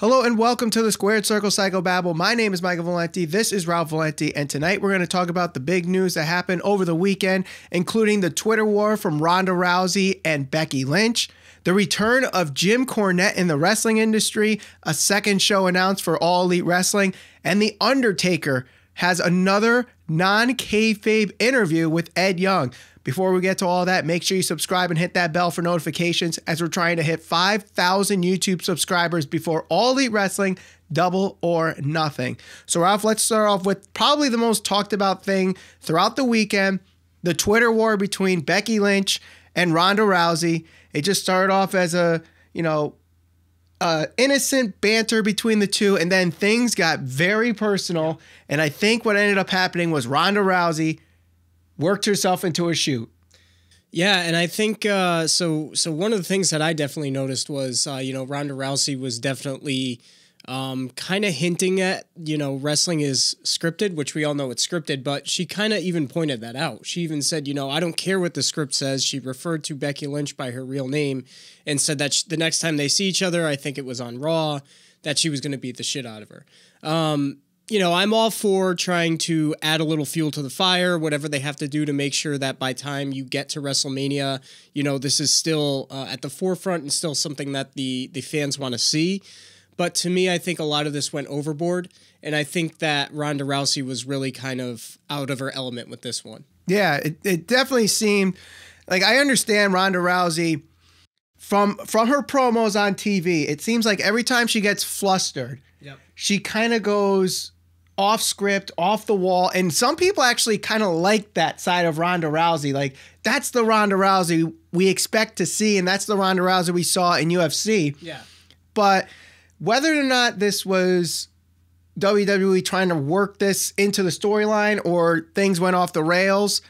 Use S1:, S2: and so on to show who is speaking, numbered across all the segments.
S1: Hello and welcome to the Squared Circle Psychobabble. My name is Michael Valenti. This is Ralph Valenti, and tonight we're going to talk about the big news that happened over the weekend, including the Twitter war from Ronda Rousey and Becky Lynch, the return of Jim Cornette in the wrestling industry, a second show announced for All Elite Wrestling, and the Undertaker has another non-kayfabe interview with Ed Young. Before we get to all that, make sure you subscribe and hit that bell for notifications as we're trying to hit 5,000 YouTube subscribers before All Elite Wrestling, Double or Nothing. So Ralph, let's start off with probably the most talked about thing throughout the weekend, the Twitter war between Becky Lynch and Ronda Rousey. It just started off as a, innocent banter between the two, and then things got very personal. And I think what ended up happening was Ronda Rousey worked herself into a shoot.
S2: Yeah, and I think so one of the things that I definitely noticed was Ronda Rousey was definitely kind of hinting at wrestling is scripted, which we all know it's scripted, but she kind of even pointed that out. She even said, I don't care what the script says. She referred to Becky Lynch by her real name and said that the next time they see each other, I think it was on Raw, that she was going to beat the shit out of her. I'm all for trying to add a little fuel to the fire, whatever they have to do to make sure that by time you get to WrestleMania, this is still at the forefront and still something that the fans want to see. But to me, I think a lot of this went overboard, and I think that Ronda Rousey was really kind of out of her element with this one.
S1: Yeah, it definitely seemed like, I understand Ronda Rousey from her promos on TV. It seems like every time she gets flustered, she kind of goes off script, off the wall. And some people actually kind of like that side of Ronda Rousey. Like, that's the Ronda Rousey we expect to see, and that's the Ronda Rousey we saw in UFC.
S2: Yeah.
S1: But whether or not this was WWE trying to work this into the storyline or things went off the rails,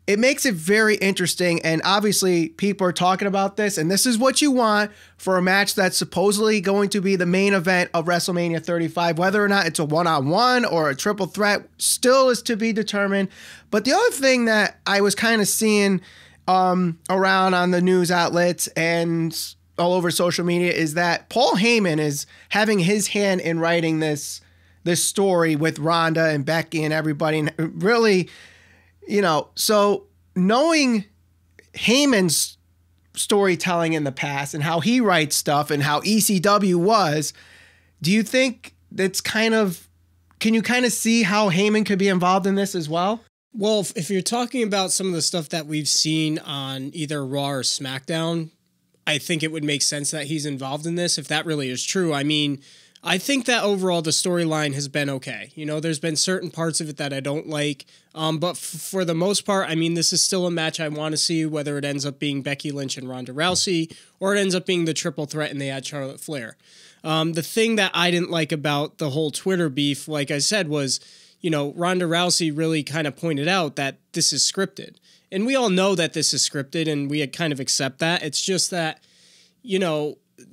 S1: it makes it very interesting. And obviously people are talking about this, and this is what you want for a match that's supposedly going to be the main event of WrestleMania 35. Whether or not it's a one-on-one or a triple threat still is to be determined. But the other thing that I was kind of seeing around on the news outlets and all over social media is that Paul Heyman is having his hand in writing this story with Ronda and Becky and everybody. And really, so knowing Heyman's storytelling in the past and how he writes stuff and how ECW was, do you think that's can you kind of see how Heyman could be involved in this as well?
S2: Well, if you're talking about some of the stuff that we've seen on either Raw or SmackDown, I think it would make sense that he's involved in this, if that really is true. I mean, I think that overall the storyline has been okay. There's been certain parts of it that I don't like, but for the most part, I mean, this is still a match I want to see, whether it ends up being Becky Lynch and Ronda Rousey, or it ends up being the triple threat and they add Charlotte Flair. The thing that I didn't like about the whole Twitter beef, like I said, was, Ronda Rousey really kind of pointed out that this is scripted. And we all know that this is scripted, and we kind of accept that. It's just that,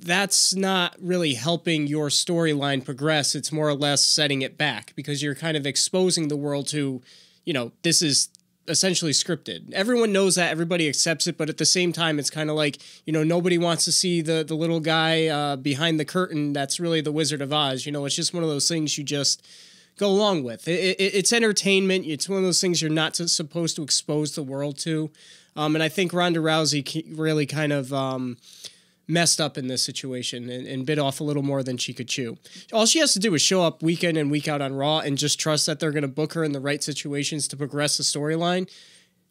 S2: that's not really helping your storyline progress. It's more or less setting it back because you're kind of exposing the world to, this is essentially scripted. Everyone knows that, everybody accepts it, but at the same time, it's kind of like, nobody wants to see the little guy behind the curtain that's really the Wizard of Oz. It's just one of those things you just go along with. It's entertainment. It's one of those things you're not supposed to expose the world to. And I think Ronda Rousey really kind of messed up in this situation and bit off a little more than she could chew. All she has to do is show up week in and week out on Raw and just trust that they're going to book her in the right situations to progress the storyline.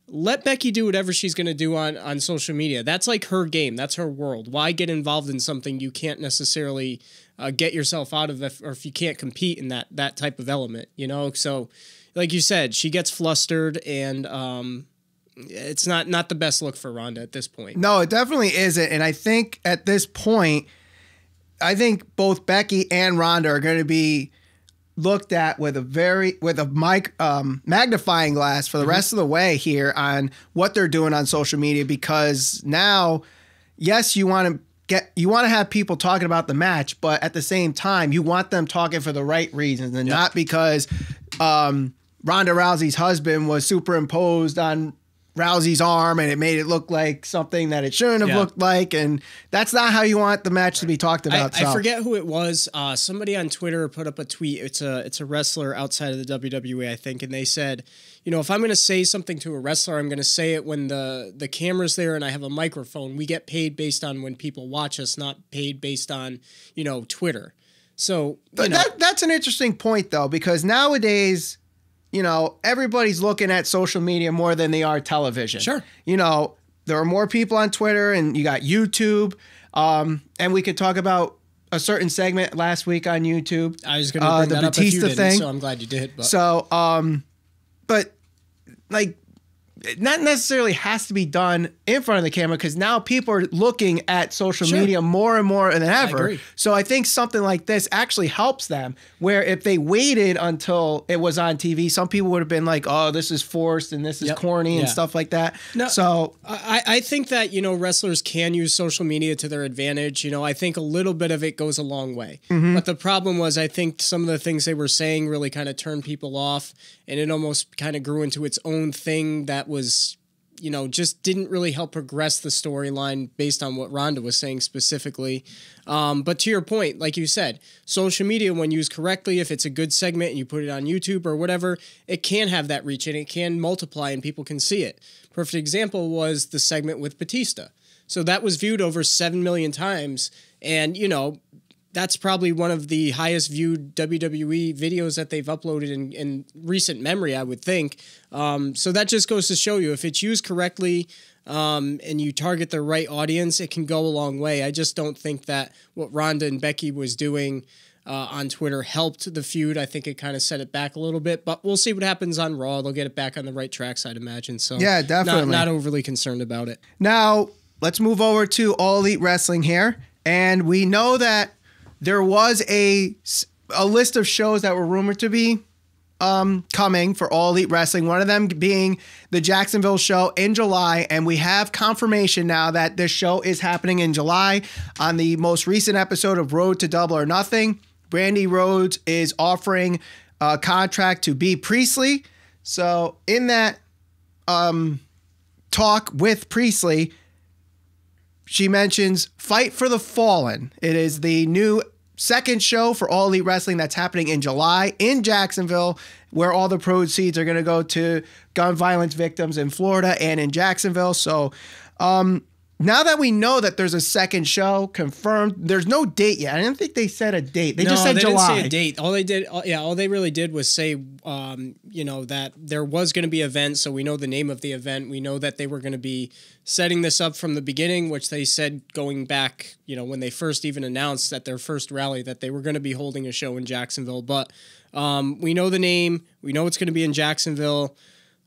S2: Let Becky do whatever she's going to do on social media. That's like her game. That's her world. Why get involved in something you can't necessarily get yourself out of, or if you can't compete in that type of element, So, like you said, she gets flustered, and it's not the best look for Ronda at this point.
S1: No, it definitely isn't. And I think at this point, both Becky and Ronda are going to be looked at with a magnifying glass for the rest of the way here on what they're doing on social media, because now, yes, you want to have people talking about the match, but at the same time, you want them talking for the right reasons and not because Ronda Rousey's husband was superimposed on Rousey's arm and it made it look like something that it shouldn't have looked like. And that's not how you want the match to be talked about.
S2: I forget who it was. Somebody on Twitter put up a tweet. It's a wrestler outside of the WWE, I think. And they said, if I'm going to say something to a wrestler, I'm going to say it when the camera's there and I have a microphone. We get paid based on when people watch us, not paid based on, Twitter. So,
S1: that's an interesting point, though, because nowadays, everybody's looking at social media more than they are television.
S2: Sure.
S1: There are more people on Twitter and you got YouTube. And we could talk about a certain segment last week on YouTube.
S2: I was going to bring that up if you didn't, thing. So I'm glad you did. But.
S1: So, but like, it not necessarily has to be done in front of the camera because now people are looking at social media more and more than ever. So I think something like this actually helps them, where if they waited until it was on TV, some people would have been like, oh, this is forced and this is corny and stuff like that.
S2: No,
S1: so
S2: I think that, wrestlers can use social media to their advantage. I think a little bit of it goes a long way. But the problem was, I think some of the things they were saying really kind of turned people off, and it almost kind of grew into its own thing that was, just didn't really help progress the storyline based on what Ronda was saying specifically. But to your point, like you said, social media, when used correctly, if it's a good segment and you put it on YouTube or whatever, it can have that reach and it can multiply and people can see it. Perfect example was the segment with Batista. So that was viewed over 7 million times. And, that's probably one of the highest viewed WWE videos that they've uploaded in recent memory, I would think. So that just goes to show you, if it's used correctly and you target the right audience, it can go a long way. I just don't think that what Ronda and Becky was doing on Twitter helped the feud. I think it kind of set it back a little bit, but we'll see what happens on Raw. They'll get it back on the right tracks, I'd imagine. So
S1: yeah, definitely.
S2: Not overly concerned about it.
S1: Now, let's move over to All Elite Wrestling here. And we know that there was a list of shows that were rumored to be coming for All Elite Wrestling, one of them being the Jacksonville show in July, and we have confirmation now that this show is happening in July. On the most recent episode of Road to Double or Nothing, Brandy Rhodes is offering a contract to Be Priestley. So in that talk with Priestley, she mentions Fight for the Fallen. It is the new second show for All Elite Wrestling that's happening in July in Jacksonville, where all the proceeds are going to go to gun violence victims in Florida and in Jacksonville. So now that we know that there's a second show confirmed, there's no date yet. I didn't think they said a date. They just said July.
S2: Didn't say a date. All they really did was say, that there was going to be an event. So we know the name of the event. We know that they were going to be setting this up from the beginning, which they said going back, when they first even announced at their first rally that they were going to be holding a show in Jacksonville. But we know the name. We know it's going to be in Jacksonville.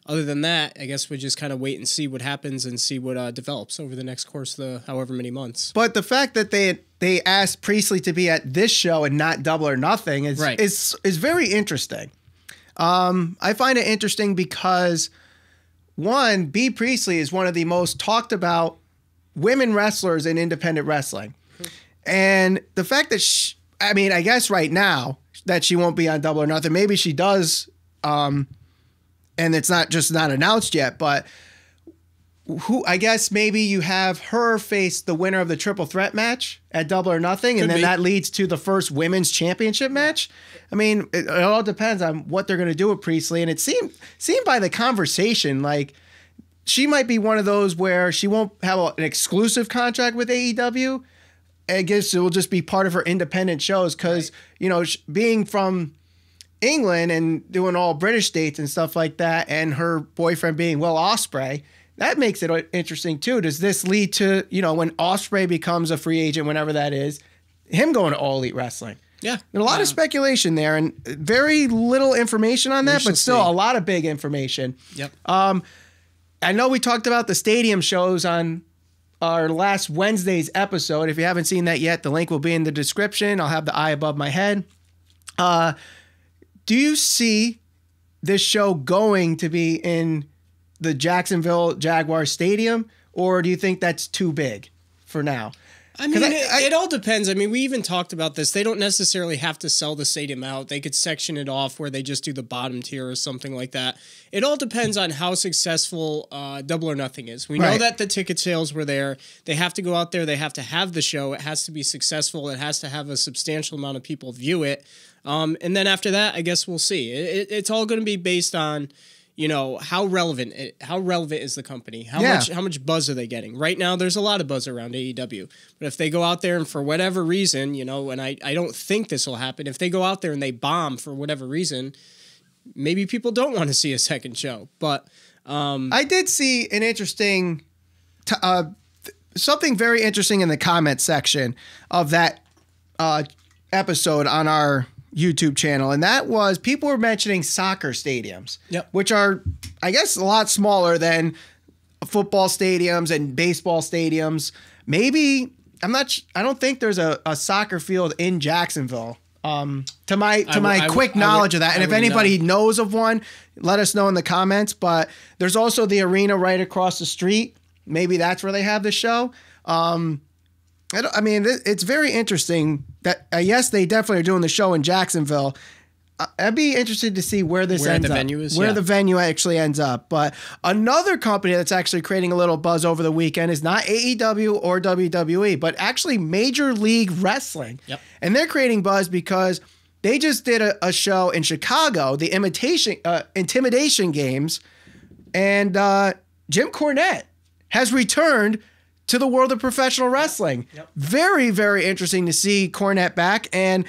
S2: Other than that, I guess we just kind of wait and see what happens and see what develops over the next course of the however many months.
S1: But the fact that they asked Priestley to be at this show and not Double or Nothing is very interesting. I find it interesting because, one, Be Priestley is one of the most talked about women wrestlers in independent wrestling. And the fact that I guess right now that she won't be on Double or Nothing, maybe she does, and it's not announced yet, but I guess maybe you have her face the winner of the triple threat match at Double or Nothing, and then that leads to the first women's championship match. I mean, it all depends on what they're going to do with Priestley, and it seemed by the conversation like she might be one of those where she won't have an exclusive contract with AEW. I guess it will just be part of her independent shows because, being from England and doing all British dates and stuff like that, and her boyfriend being Will Ospreay, that makes it interesting too. Does this lead to, when Ospreay becomes a free agent, whenever that is, him going to All Elite Wrestling?
S2: Yeah.
S1: There's a lot of speculation there and very little information on that, but still a lot of big information.
S2: Yep.
S1: I know we talked about the stadium shows on our last Wednesday's episode. If you haven't seen that yet, the link will be in the description. I'll have the eye above my head. Do you see this show going to be in the Jacksonville Jaguars Stadium, or do you think that's too big for now?
S2: I mean, it all depends. I mean, we even talked about this. They don't necessarily have to sell the stadium out. They could section it off where they just do the bottom tier or something like that. It all depends on how successful Double or Nothing is. We know that the ticket sales were there. They have to go out there. They have to have the show. It has to be successful. It has to have a substantial amount of people view it. And then after that, I guess we'll see. It's all going to be based on, you know, how relevant is the company? How much buzz are they getting? Right now, there's a lot of buzz around AEW. But if they go out there and for whatever reason, you know, and I don't think this will happen, if they go out there and they bomb for whatever reason, maybe people don't want to see a second show. But
S1: I did see an interesting, something very interesting in the comment section of that episode on our YouTube channel, and that was people were mentioning soccer stadiums, which are, I guess, a lot smaller than football stadiums and baseball stadiums. Maybe I don't think there's a soccer field in Jacksonville. To my quick knowledge of that, and if anybody knows of one, let us know in the comments. But there's also the arena right across the street. Maybe that's where they have the show. I mean, it's very interesting that, yes, they definitely are doing the show in Jacksonville. I'd be interested to see where this ends up. Where the venue actually ends up. But another company that's actually creating a little buzz over the weekend is not AEW or WWE, but actually Major League Wrestling. Yep. And they're creating buzz because they just did a show in Chicago, the Intimidation Games, and Jim Cornette has returned to the world of professional wrestling. Yep. Very, very interesting to see Cornette back. And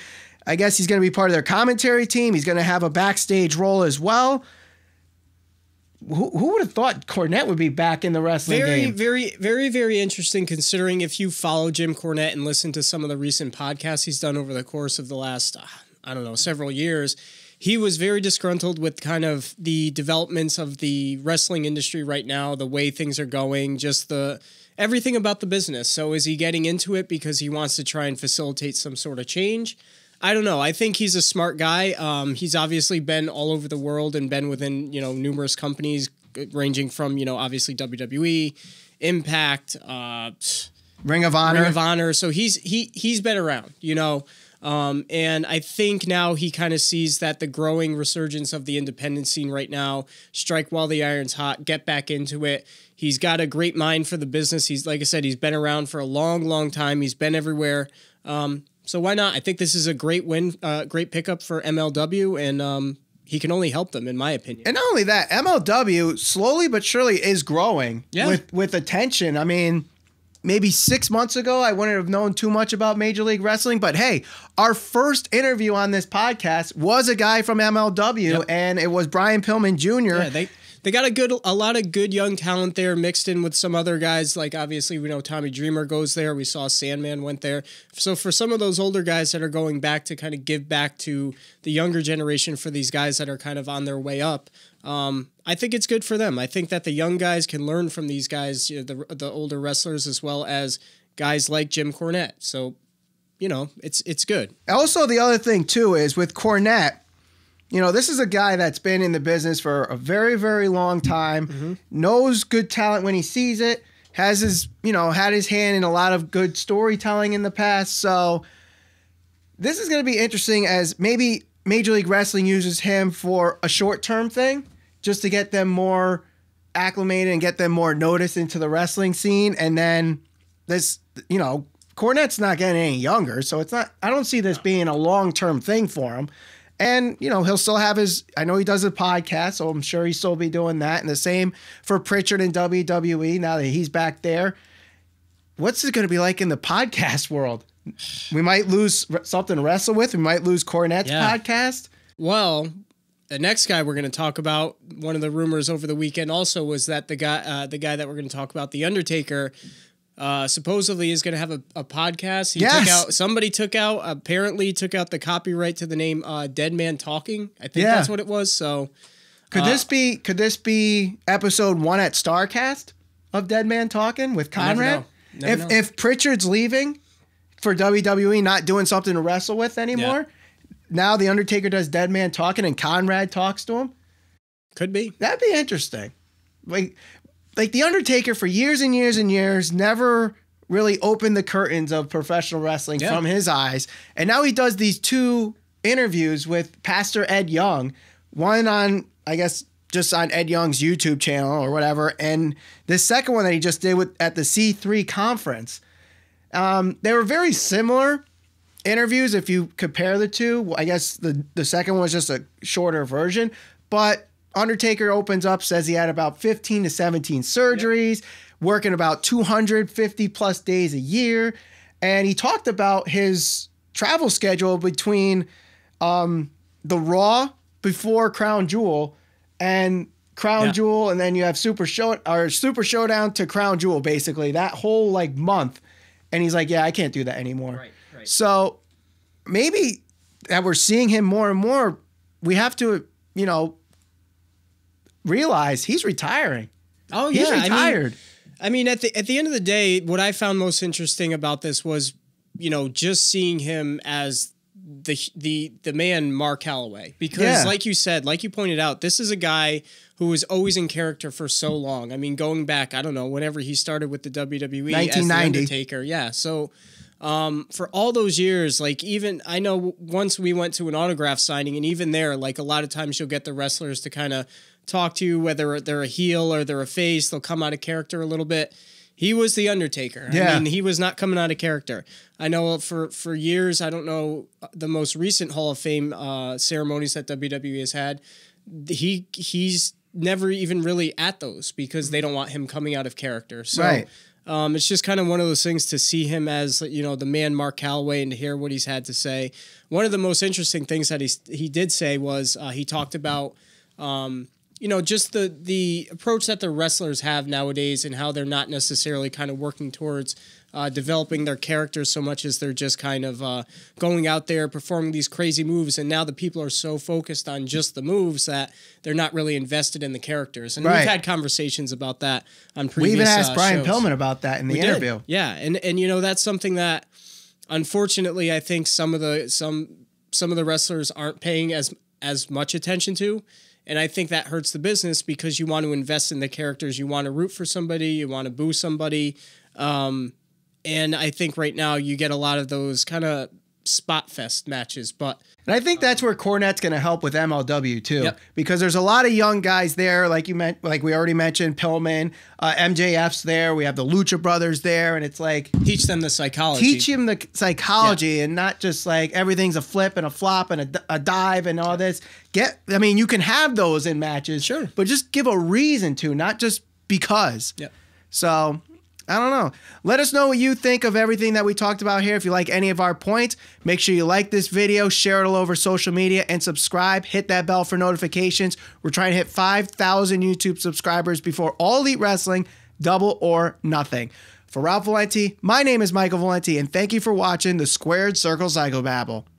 S1: I guess he's going to be part of their commentary team. He's going to have a backstage role as well. Who would have thought Cornette would be back in the wrestling game?
S2: Very, very, very interesting, considering if you follow Jim Cornette and listen to some of the recent podcasts he's done over the course of the last, several years, he was very disgruntled with kind of the developments of the wrestling industry right now, the way things are going, just everything about the business. So is he getting into it because he wants to try and facilitate some sort of change? I don't know. I think he's a smart guy. He's obviously been all over the world and been within, numerous companies ranging from, obviously WWE, Impact,
S1: Ring of Honor.
S2: So he's been around, and I think now he kind of sees that the growing resurgence of the independent scene right now, strike while the iron's hot, get back into it. He's got a great mind for the business. He's, like I said, he's been around for a long, long time. He's been everywhere. So why not? I think this is a great great pickup for MLW, and he can only help them, in my opinion.
S1: And not only that, MLW slowly but surely is growing with attention. I mean, maybe 6 months ago, I wouldn't have known too much about Major League Wrestling, but hey, our first interview on this podcast was a guy from MLW, and it was Brian Pillman Jr.
S2: Yeah, they got a lot of good young talent there mixed in with some other guys. Like, obviously, we know Tommy Dreamer goes there. We saw Sandman went there. So for some of those older guys that are going back to kind of give back to the younger generation, for these guys that are kind of on their way up, I think it's good for them. I think that the young guys can learn from these guys, the older wrestlers, as well as guys like Jim Cornette. So, it's good.
S1: Also, the other thing, too, is with Cornette, this is a guy that's been in the business for a very, very long time, knows good talent when he sees it, has his, had his hand in a lot of good storytelling in the past. So this is going to be interesting, as maybe Major League Wrestling uses him for a short-term thing, just to get them more acclimated and get them more noticed into the wrestling scene. And then this, Cornette's not getting any younger, so I don't see this being a long-term thing for him. And, he'll still have I know he does a podcast, so I'm sure he'll still be doing that. And the same for Pritchard in WWE, now that he's back there. What's it going to be like in the podcast world? We might lose something to wrestle with. We might lose Cornette's podcast.
S2: Well, the next guy we're going to talk about, one of the rumors over the weekend also was that the guy that we're going to talk about, The Undertaker, supposedly is going to have a podcast. Somebody apparently took out the copyright to the name Dead Man Talking. I think that's what it was. So
S1: could this be episode 1 at StarCast of Dead Man Talking with Conrad? If Pritchard's leaving for WWE, not doing something to wrestle with anymore, now The Undertaker does Dead Man Talking and Conrad talks to him.
S2: Could be.
S1: That'd be interesting. Like The Undertaker for years and years and years never really opened the curtains of professional wrestling from his eyes. And now he does these 2 interviews with Pastor Ed Young, one on, I guess, just on Ed Young's YouTube channel or whatever, and this second one that he just did at the C3 conference. They were very similar interviews if you compare the 2. I guess the second one was just a shorter version, but Undertaker opens up, says he had about 15 to 17 surgeries, working about 250 plus days a year. And he talked about his travel schedule between the Raw before Crown Jewel and Crown Jewel, and then you have Super Showdown to Crown Jewel, basically that whole like month. And he's like, yeah, I can't do that anymore. Right. So maybe that we're seeing him more and more, we have to, realize he's retiring. Oh yeah, he's retired.
S2: I mean, at the end of the day, what I found most interesting about this was, just seeing him as the man Mark Calloway, because like you said, like you pointed out, this is a guy who was always in character for so long. I mean, going back, I don't know, whenever he started with the WWE
S1: 1990.
S2: as the Undertaker. Yeah. So for all those years, like even I know once we went to an autograph signing, and even there, like a lot of times you'll get the wrestlers to kind of talk to you, whether they're a heel or they're a face, they'll come out of character a little bit. He was the Undertaker. Yeah. I mean, he was not coming out of character. I know for years, I don't know the most recent Hall of Fame ceremonies that WWE has had, he's never even really at those because they don't want him coming out of character. So it's just kind of one of those things to see him as, the man Mark Calloway and to hear what he's had to say. One of the most interesting things that he did say was he talked about just the approach that the wrestlers have nowadays and how they're not necessarily kind of working towards developing their characters so much as they're just kind of going out there performing these crazy moves. And now the people are so focused on just the moves that they're not really invested in the characters. And we've had conversations about that on previous
S1: We even asked Brian
S2: shows.
S1: Pillman about that in the interview.
S2: Yeah. And that's something that unfortunately I think some of the wrestlers aren't paying as much attention to. And I think that hurts the business because you want to invest in the characters. You want to root for somebody. You want to boo somebody. And I think right now you get a lot of those kind of spot fest matches.
S1: And I think that's where Cornette's going to help with MLW too, because there's a lot of young guys there, like we already mentioned, Pillman, MJF's there. We have the Lucha Brothers there, and it's like
S2: teach them the psychology.
S1: Teach him the psychology, and not just like everything's a flip and a flop and a dive and all this. You can have those in matches,
S2: sure,
S1: but just give a reason to, not just because.
S2: Yep.
S1: So I don't know. Let us know what you think of everything that we talked about here. If you like any of our points, make sure you like this video, share it all over social media, and subscribe. Hit that bell for notifications. We're trying to hit 5,000 YouTube subscribers before All Elite Wrestling, Double or Nothing. For Ralph Valenti, my name is Michael Valenti, and thank you for watching the Squared Circle Psychobabble.